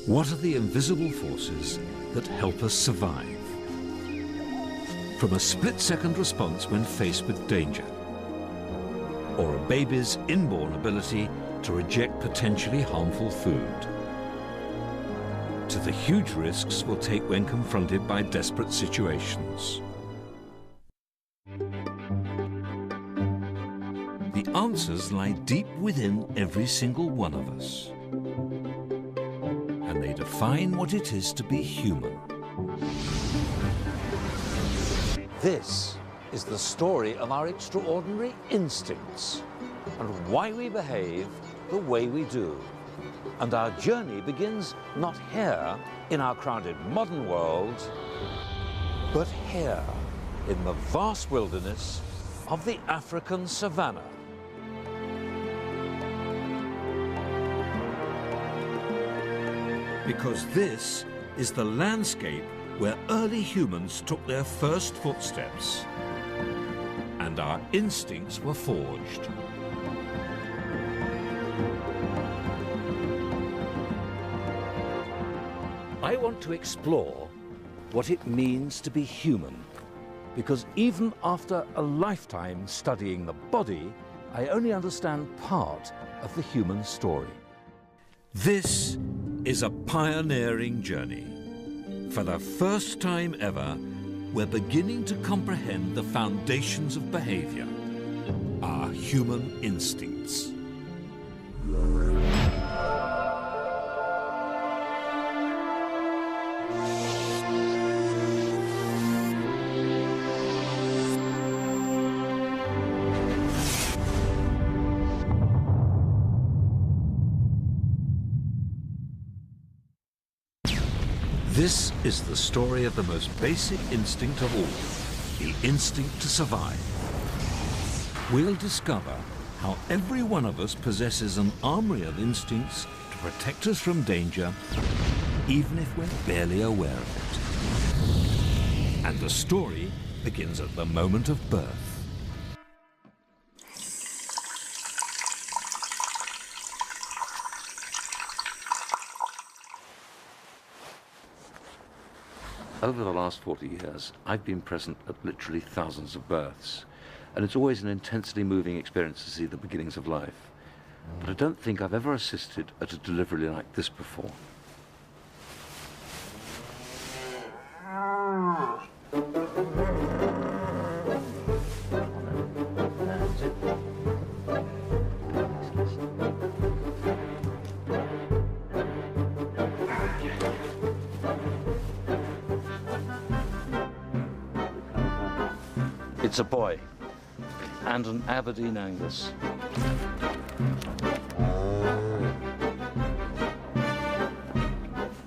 What are the invisible forces that help us survive? From a split-second response when faced with danger, or a baby's inborn ability to reject potentially harmful food, to the huge risks we'll take when confronted by desperate situations. The answers lie deep within every single one of us, and they define what it is to be human. This is the story of our extraordinary instincts and why we behave the way we do. And our journey begins not here in our crowded modern world, but here in the vast wilderness of the African savannah. Because this is the landscape where early humans took their first footsteps, and our instincts were forged. I want to explore what it means to be human, because even after a lifetime studying the body, I only understand part of the human story. This is a pioneering journey. For the first time ever, we're beginning to comprehend the foundations of behavior, our human instincts. This is the story of the most basic instinct of all, the instinct to survive. We'll discover how every one of us possesses an armory of instincts to protect us from danger, even if we're barely aware of it. And the story begins at the moment of birth. Over the last 40 years, I've been present at literally thousands of births, and it's always an intensely moving experience to see the beginnings of life. But I don't think I've ever assisted at a delivery like this before. It's a boy, and an Aberdeen Angus.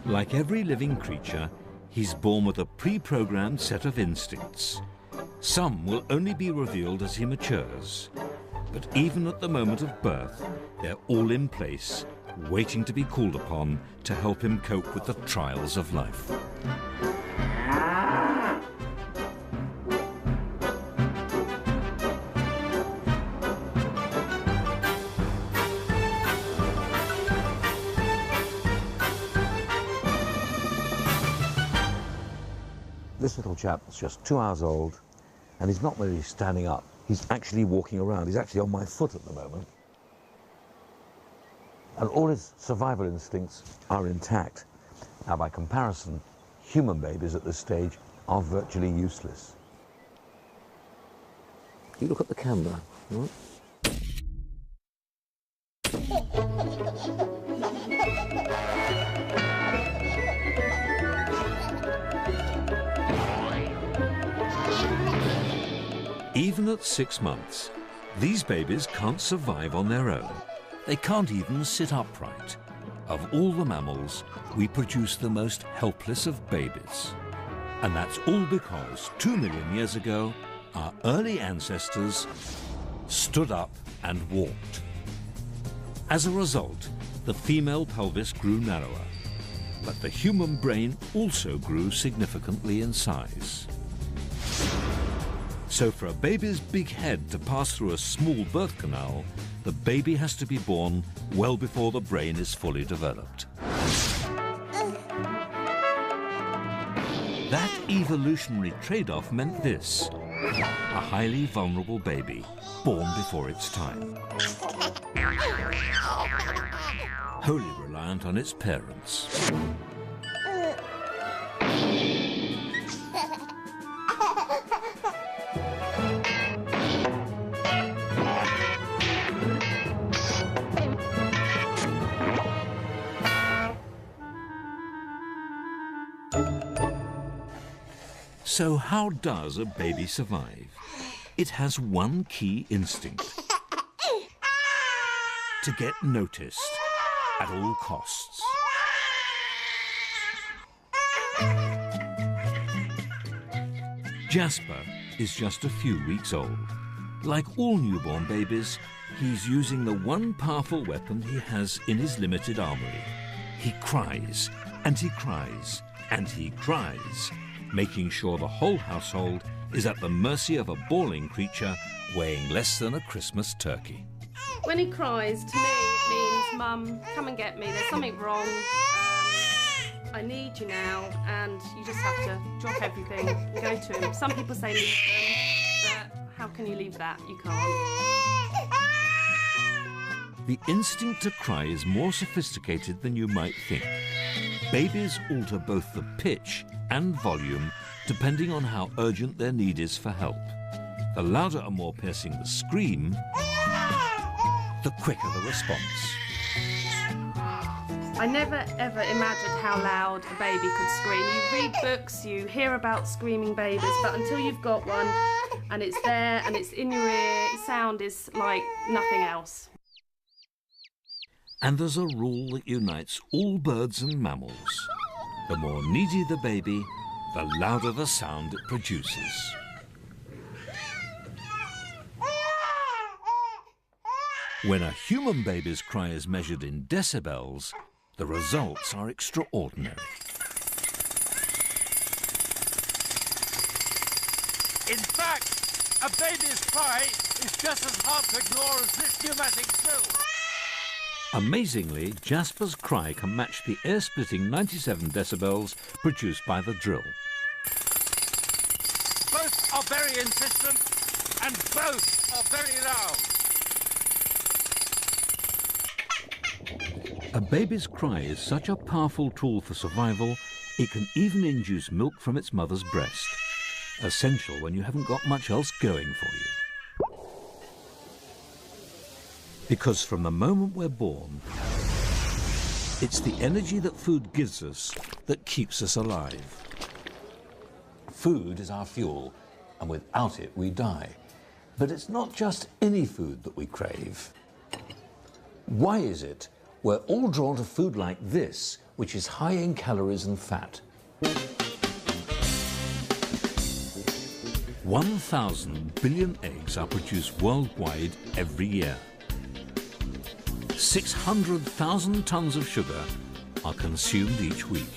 Like every living creature, he's born with a pre-programmed set of instincts. Some will only be revealed as he matures, but even at the moment of birth, they're all in place, waiting to be called upon to help him cope with the trials of life. This little chap is just 2 hours old, and he's not really standing up. He's actually walking around. He's actually on my foot at the moment. And all his survival instincts are intact. Now, by comparison, human babies at this stage are virtually useless. You look at the camera, right? Even at 6 months, these babies can't survive on their own. They can't even sit upright. Of all the mammals, we produce the most helpless of babies. And that's all because 2 million years ago, our early ancestors stood up and walked. As a result, the female pelvis grew narrower, but the human brain also grew significantly in size. So for a baby's big head to pass through a small birth canal, the baby has to be born well before the brain is fully developed. That evolutionary trade-off meant this: a highly vulnerable baby, born before its time. Wholly reliant on its parents. So how does a baby survive? It has one key instinct: to get noticed at all costs. Jasper is just a few weeks old. Like all newborn babies, he's using the one powerful weapon he has in his limited armory. He cries, and he cries, and he cries, making sure the whole household is at the mercy of a bawling creature weighing less than a Christmas turkey. When he cries, to me it means, Mum, come and get me, there's something wrong, I need you now, and you just have to drop everything and go to him. Some people say leave them, but how can you leave that? You can't. The instinct to cry is more sophisticated than you might think. Babies alter both the pitch and volume depending on how urgent their need is for help. The louder and more piercing the scream, the quicker the response. I never ever imagined how loud a baby could scream. You read books, you hear about screaming babies, but until you've got one and it's there and it's in your ear, sound is like nothing else. And there's a rule that unites all birds and mammals. The more needy the baby, the louder the sound it produces. When a human baby's cry is measured in decibels, the results are extraordinary. In fact, a baby's cry is just as hard to ignore as this pneumatic drill. Amazingly, Jasper's cry can match the ear-splitting 97 decibels produced by the drill. Both are very insistent and both are very loud. A baby's cry is such a powerful tool for survival, it can even induce milk from its mother's breast. Essential when you haven't got much else going for you. Because from the moment we're born, it's the energy that food gives us that keeps us alive. Food is our fuel, and without it we die. But it's not just any food that we crave. Why is it we're all drawn to food like this, which is high in calories and fat? 1,000 billion eggs are produced worldwide every year. 600,000 tons of sugar are consumed each week.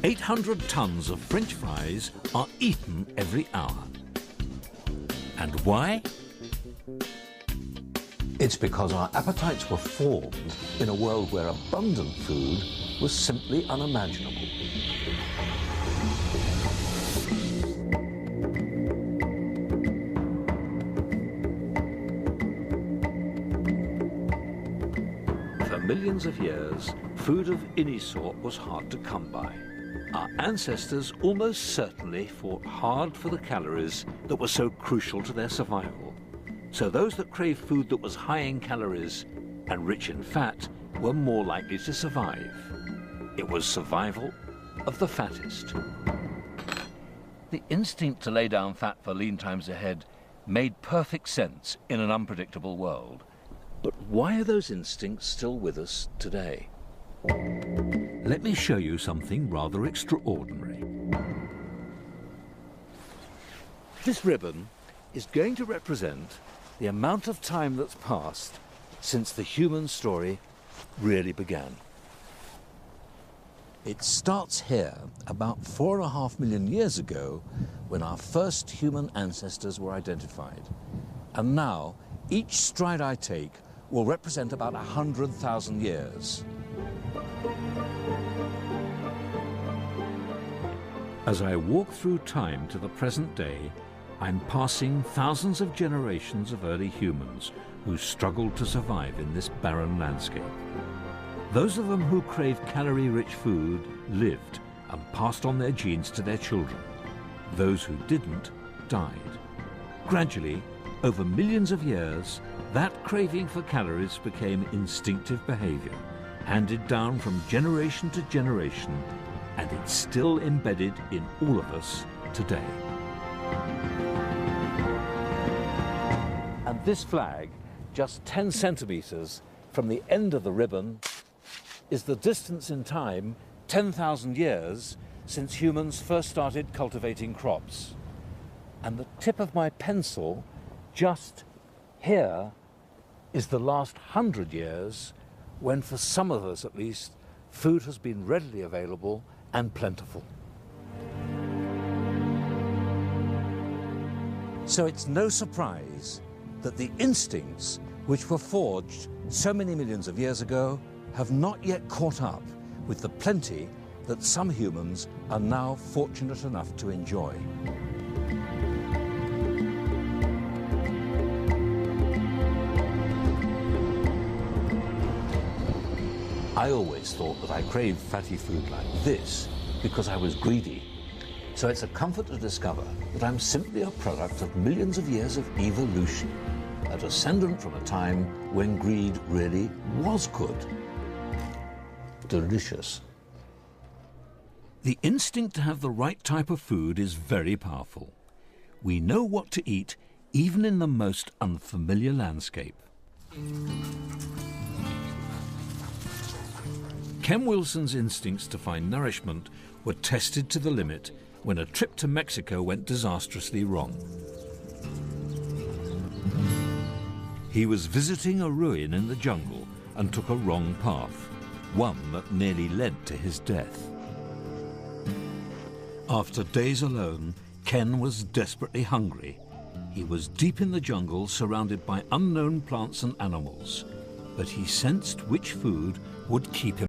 800 tons of French fries are eaten every hour. And why? It's because our appetites were formed in a world where abundant food was simply unimaginable. For millions of years, food of any sort was hard to come by. Our ancestors almost certainly fought hard for the calories that were so crucial to their survival. So those that craved food that was high in calories and rich in fat were more likely to survive. It was survival of the fattest. The instinct to lay down fat for lean times ahead made perfect sense in an unpredictable world. But why are those instincts still with us today? Let me show you something rather extraordinary. This ribbon is going to represent the amount of time that's passed since the human story really began. It starts here about 4.5 million years ago when our first human ancestors were identified. And now, each stride I take will represent about 100,000 years. As I walk through time to the present day, I'm passing thousands of generations of early humans who struggled to survive in this barren landscape. Those of them who craved calorie-rich food lived and passed on their genes to their children. Those who didn't died. Gradually, over millions of years, that craving for calories became instinctive behavior, handed down from generation to generation, and it's still embedded in all of us today. And this flag, just 10 centimeters from the end of the ribbon, is the distance in time, 10,000 years, since humans first started cultivating crops. And the tip of my pencil, just here, is the last 100 years, when for some of us at least, food has been readily available and plentiful. So it's no surprise that the instincts which were forged so many millions of years ago have not yet caught up with the plenty that some humans are now fortunate enough to enjoy. I always thought that I craved fatty food like this because I was greedy. So it's a comfort to discover that I'm simply a product of millions of years of evolution, a descendant from a time when greed really was good. Delicious. The instinct to have the right type of food is very powerful. We know what to eat even in the most unfamiliar landscape. Ken Wilson's instincts to find nourishment were tested to the limit when a trip to Mexico went disastrously wrong. He was visiting a ruin in the jungle and took a wrong path, one that nearly led to his death. After days alone, Ken was desperately hungry. He was deep in the jungle, surrounded by unknown plants and animals, but he sensed which food would keep him